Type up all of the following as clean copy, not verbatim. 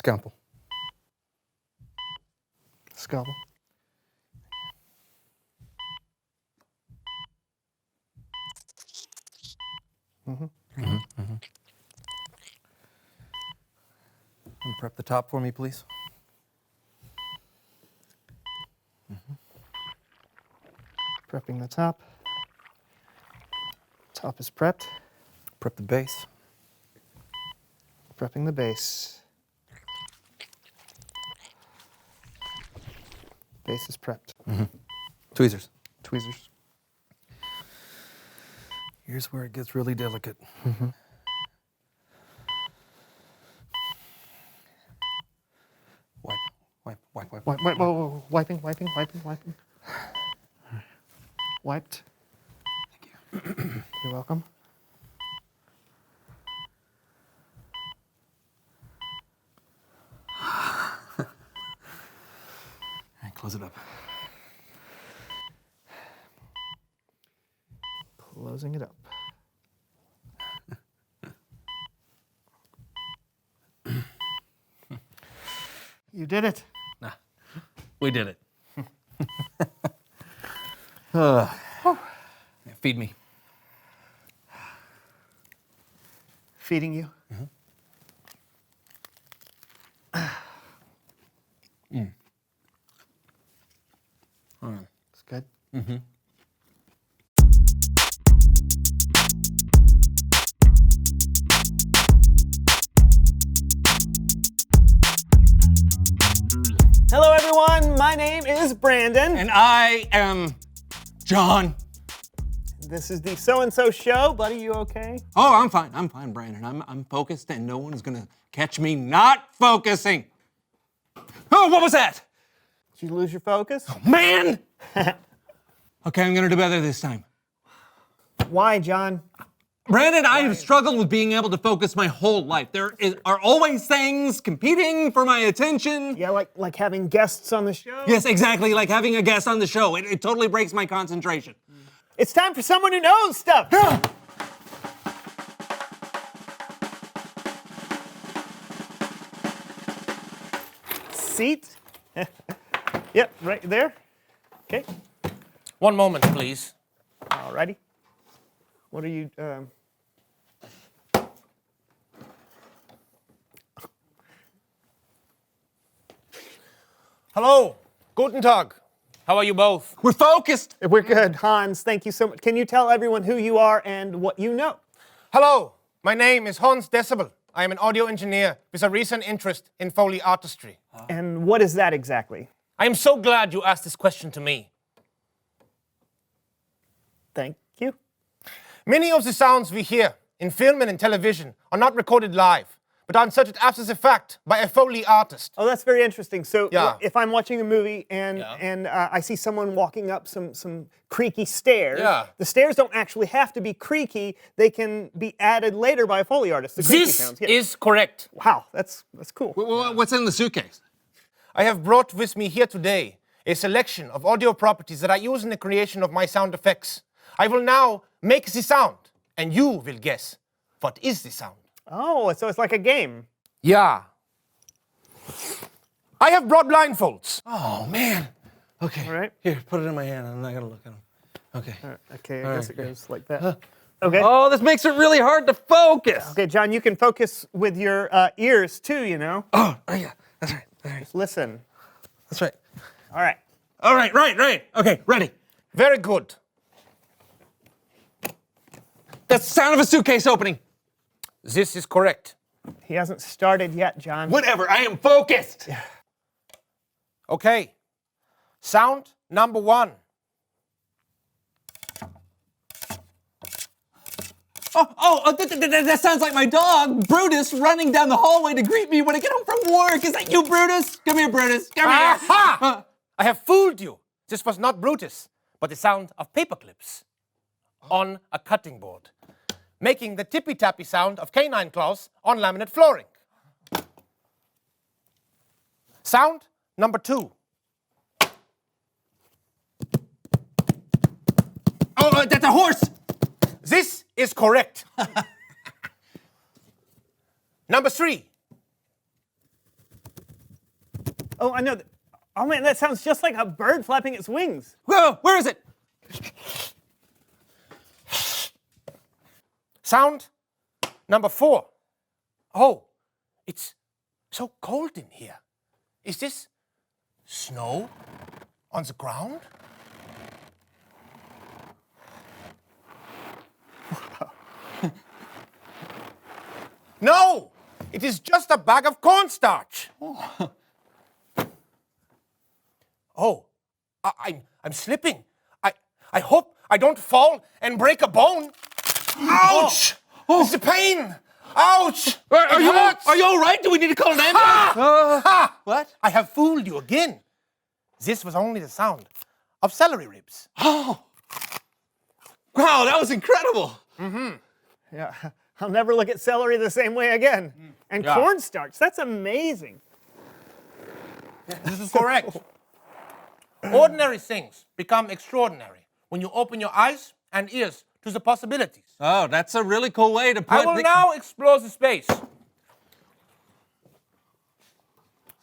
Scalpel. Scalpel. And prep the top for me, please. Prepping the top. Top is prepped. Prep the base. Prepping the base. Base is prepped. Tweezers. Tweezers. Here's where it gets really delicate. Wipe. Whoa. Wiping. Wiped. Thank you. You're welcome. All right, close it up. Closing it up. You did it. Nah, we did it. Feed me. Feeding you. It's good. Hello, everyone. My name is Brandon. And I am John. This is the So-and-So Show. Buddy, you okay? Oh, I'm fine, Brandon. I'm focused and no one is gonna catch me not focusing. Oh, what was that? Did you lose your focus? Man! Okay, I'm gonna do better this time. Why, John? Brandon, I have struggled with being able to focus my whole life. Are always things competing for my attention. Yeah, like having guests on the show? Yes, exactly, like having a guest on the show. It totally breaks my concentration. It's time for someone who knows stuff. Seat? Yep, right there. Okay, One moment, please. alrighty. What are you, Hello. Guten Tag. How are you both? We're focused. We're good, Hans, thank you so much. Can you tell everyone who you are and what you know? Hello. My name is Hans Decibel. I am an audio engineer with a recent interest in Foley artistry. And what is that exactly? I am so glad you asked this question to me. Thank you. Many of the sounds we hear in film and in television are not recorded live, but are inserted after the fact by a Foley artist. Oh, that's very interesting. So Yeah. if I'm watching a movie and I see someone walking up some creaky stairs, Yeah. the stairs don't actually have to be creaky. They can be added later by a Foley artist. The creaky This sounds. Yeah. is correct. Wow, that's cool. What's in the suitcase? I have brought with me here today a selection of audio properties that I use in the creation of my sound effects. I will now make the sound, and you will guess what is the sound. Oh, so it's like a game. Yeah. I have brought blindfolds. Oh, man. Okay. All right. Here, put it in my hand. I'm not gonna look at them. Okay. Okay, All I guess right, it okay. goes like that. Okay. Oh, this makes it really hard to focus. Okay, John, you can focus with your ears too, you know. Oh, yeah. That's right. All right. Listen. That's right. All right. All right. Right. Okay. Ready. Very good. That's the sound of a suitcase opening. This is correct. He hasn't started yet, John. Whatever. I am focused. Okay. Sound number one. That sounds like my dog, Brutus, running down the hallway to greet me when I get home from work. Is that you, Brutus? Come here, Brutus. Come here. Aha! I have fooled you. This was not Brutus, but the sound of paper clips on a cutting board, making the tippy-tappy sound of canine claws on laminate flooring. Sound number two. Oh, that's a horse. This is correct. Number three. Oh, I know. Oh man, that sounds just like a bird flapping its wings. Whoa, where is it? Sound number 4. Oh, it's so cold in here. Is this snow on the ground? No, it is just a bag of cornstarch. Oh, I'm slipping. I hope I don't fall and break a bone. Ouch! Oh. It's the pain. Ouch! Are It you hurts. all right? Do we need to call an ambulance? Ha! What? I have fooled you again. This was only the sound of celery ribs. Oh. Wow, that was incredible. Yeah, I'll never look at celery the same way again. And Yeah. cornstarch, that's amazing. This is correct. Ordinary things become extraordinary when you open your eyes and ears to the possibilities. Oh, that's a really cool way to put I will now explore the space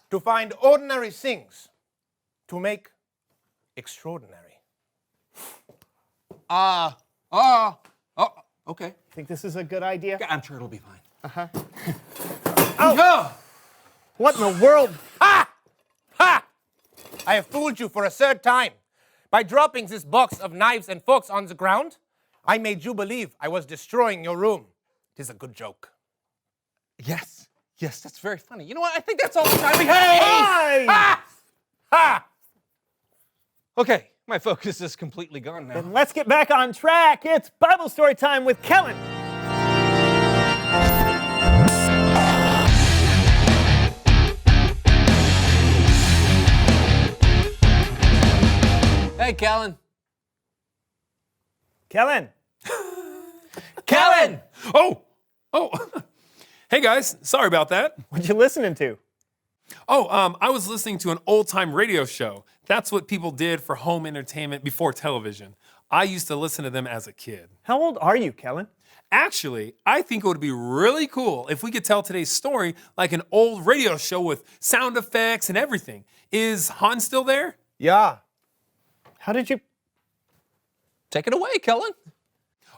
to find ordinary things to make extraordinary. Okay. Think this is a good idea? I'm sure it'll be fine. Oh! What in the world? Ha! Ha! I have fooled you for a 3rd time. By dropping this box of knives and forks on the ground, I made you believe I was destroying your room. It is a good joke. Yes, that's very funny. You know what? I think that's all the time we have. Hey! Ha! Ha! Okay, my focus is completely gone now. And let's get back on track. It's Bible story time with Kellen. Hey, Kellen. Kellen. Kellen! Oh. Hey guys, sorry about that. What you listening to? I was listening to an old-time radio show. That's what people did for home entertainment before television. I used to listen to them as a kid. How old are you, Kellen? Actually, I think it would be really cool if we could tell today's story like an old radio show with sound effects and everything. Is Han still there? Yeah. How did you... Take it away, Kellen.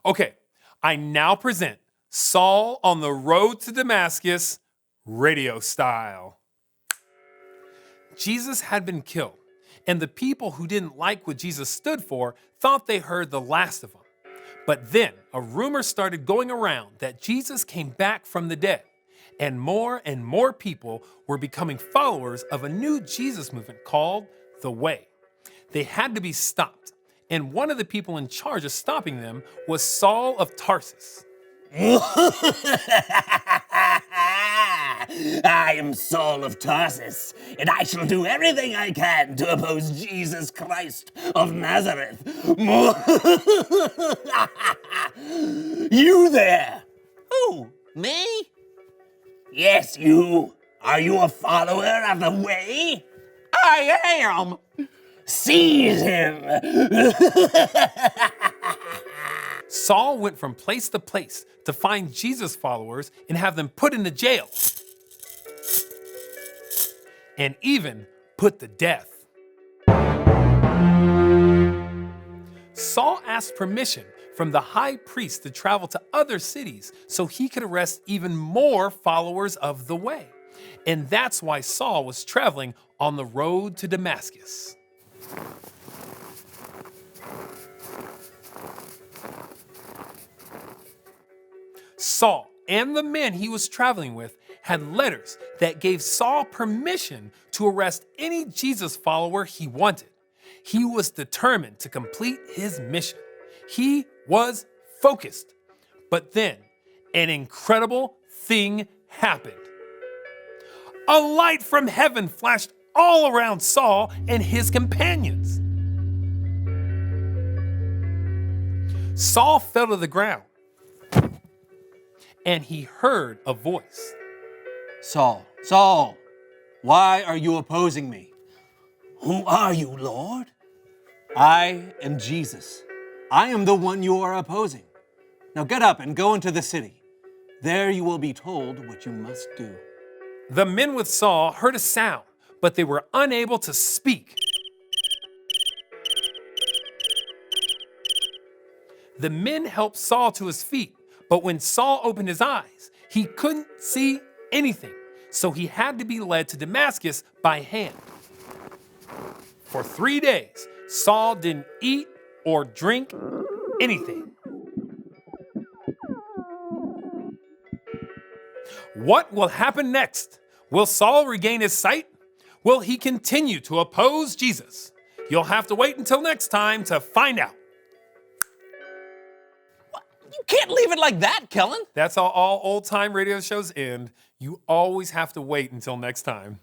Okay, I now present Saul on the Road to Damascus, radio style. Jesus had been killed, and the people who didn't like what Jesus stood for thought they heard the last of him. But then a rumor started going around that Jesus came back from the dead, and more people were becoming followers of a new Jesus movement called the Way. They had to be stopped, and one of the people in charge of stopping them was Saul of Tarsus. I am Saul of Tarsus, and I shall do everything I can to oppose Jesus Christ of Nazareth. You there! Who? Me? Yes, you. Are you a follower of the Way? I am. Seize him! Saul went from place to place to find Jesus followers and have them put into jail. And even put to death. Saul asked permission from the high priest to travel to other cities so he could arrest even more followers of the Way. And that's why Saul was traveling on the road to Damascus. Saul and the men he was traveling with had letters that gave Saul permission to arrest any Jesus follower he wanted. He was determined to complete his mission. He was focused. But then an incredible thing happened. A light from heaven flashed all around Saul and his companions. Saul fell to the ground, and he heard a voice. Saul, why are you opposing me? Who are you, Lord? I am Jesus. I am the one you are opposing. Now get up and go into the city. There you will be told what you must do. The men with Saul heard a sound, but they were unable to speak. The men helped Saul to his feet, but when Saul opened his eyes, he couldn't see anything, so he had to be led to Damascus by hand. For 3 days, Saul didn't eat or drink anything. What will happen next? Will Saul regain his sight? Will he continue to oppose Jesus? You'll have to wait until next time to find out. You can't leave it like that, Kellen. That's how all old-time radio shows end. You always have to wait until next time.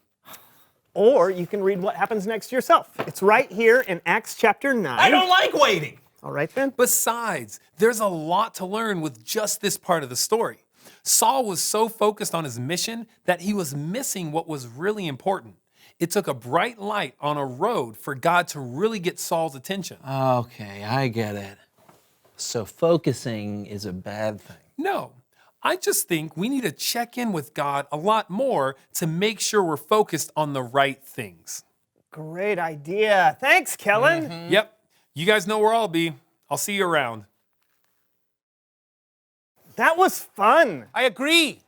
Or you can read what happens next yourself. It's right here in Acts chapter 9. I don't like waiting. All right then. Besides, there's a lot to learn with just this part of the story. Saul was so focused on his mission that he was missing what was really important. It took a bright light on a road for God to really get Saul's attention. Okay, I get it. So focusing is a bad thing. No, I just think we need to check in with God a lot more to make sure we're focused on the right things. Great idea. Thanks, Kellen. Yep, you guys know where I'll be. I'll see you around. That was fun. I agree.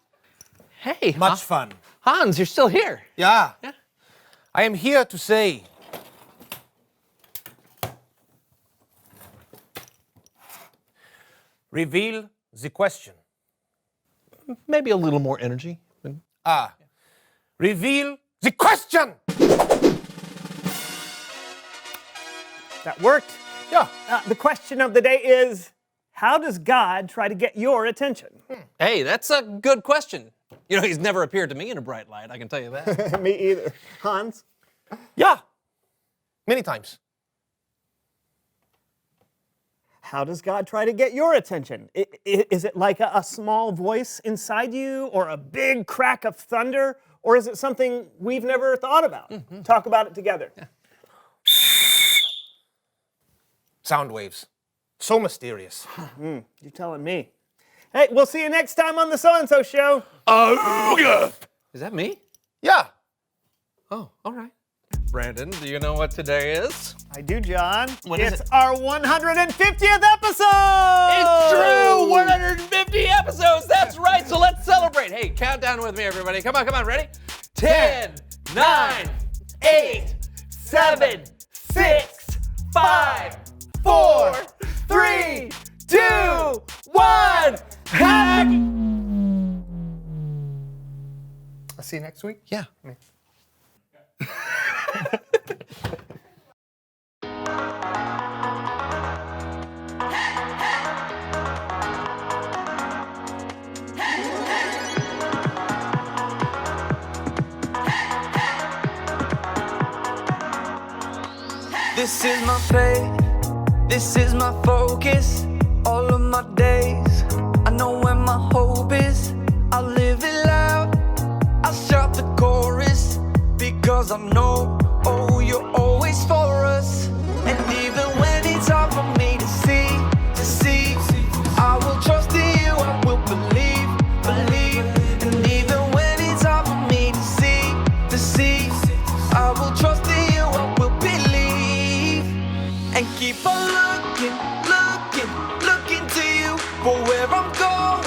Hey, Much fun. Hans, you're still here. Yeah. I am here to say, reveal the question. Maybe a little more energy. Reveal the question! That worked. Yeah. The question of the day is, how does God try to get your attention? Hey, that's a good question. You know, he's never appeared to me in a bright light, I can tell you that. Me either. Hans? Yeah. Many times. How does God try to get your attention? Is it like a small voice inside you, or a big crack of thunder, or is it something we've never thought about? Talk about it together. Yeah. Sound waves. So mysterious. You're telling me. Hey, we'll see you next time on the So-and-So Show. Is that me? Yeah. Oh, all right. Brandon, do you know what today is? I do, John. When is it's it? our 150th episode! It's true! 150 episodes! That's right, so let's celebrate. Hey, count down with me, everybody. Come on, ready? 10, 9, 8, 7, 6, 5, 4, 3, 2, 1. Hack! I'll see you next week. Yeah. This is my faith, this is my focus, all of my days. I know where my hope is, I live it loud, I shout the chorus, because I know, oh, you're always for us. And even when it's hard for me to see, I will trust in you, I will believe. And even when it's hard for me to see, I will trust in you, I will believe. And keep on looking to you for where I'm going,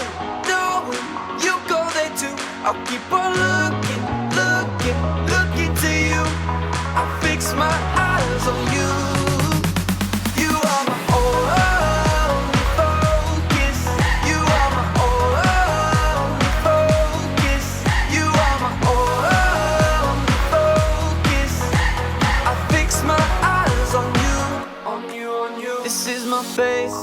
knowing you go there too. I'll keep on looking to you. I fix my eyes on you. You are my only focus. You are my only focus. You are my only focus. I fix my eyes on you. This is my faith.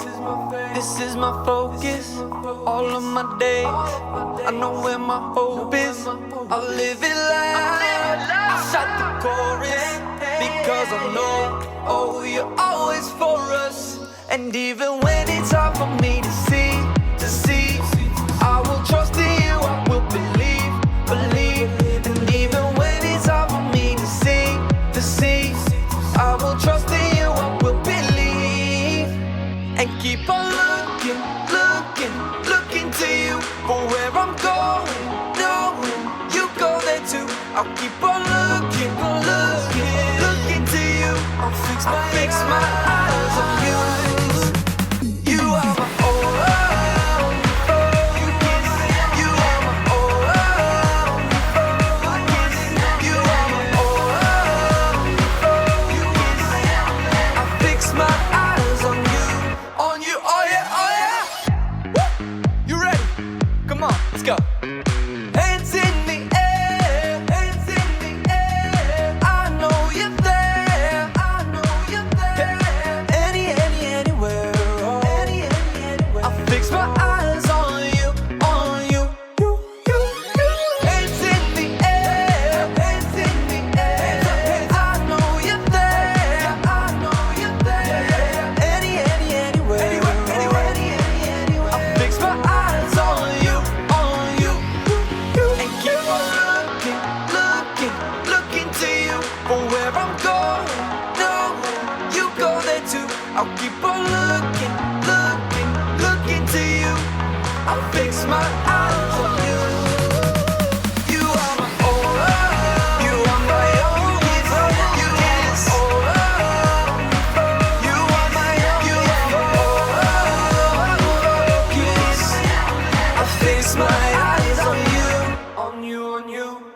This is my focus. All of my days, I know where my hope is. I'll live it loud. I shout the chorus because I know, oh, you're always for us. And even when it's hard for me to see, I will trust in you, I will believe. And even when it's hard for me to see, I will trust in you, I will believe. And keep on looking to you for where I'm going, knowing you go there too. I'll keep on looking. keep on looking to you. I'll fix my eyes on you. You are my only focus. You are my only focus. You are my only focus. I fix my eyes on you, oh yeah, oh yeah. Woo! You ready? Come on, let's go. Hands in the air, hands in the air. I know you're there, I know you're there. Anywhere, oh. Anywhere. I fix my eyes on you, you. Hands in the air, hands in the air. I know you're there, I know you're there. Anywhere, I fix my eyes on you, and keep on looking to you for where I'm going. No, you go there too. I'll keep on looking to you. I'll fix my eyes on you. You are my only, you are my only focus. You are my only focus. I fix my eyes on you, on you.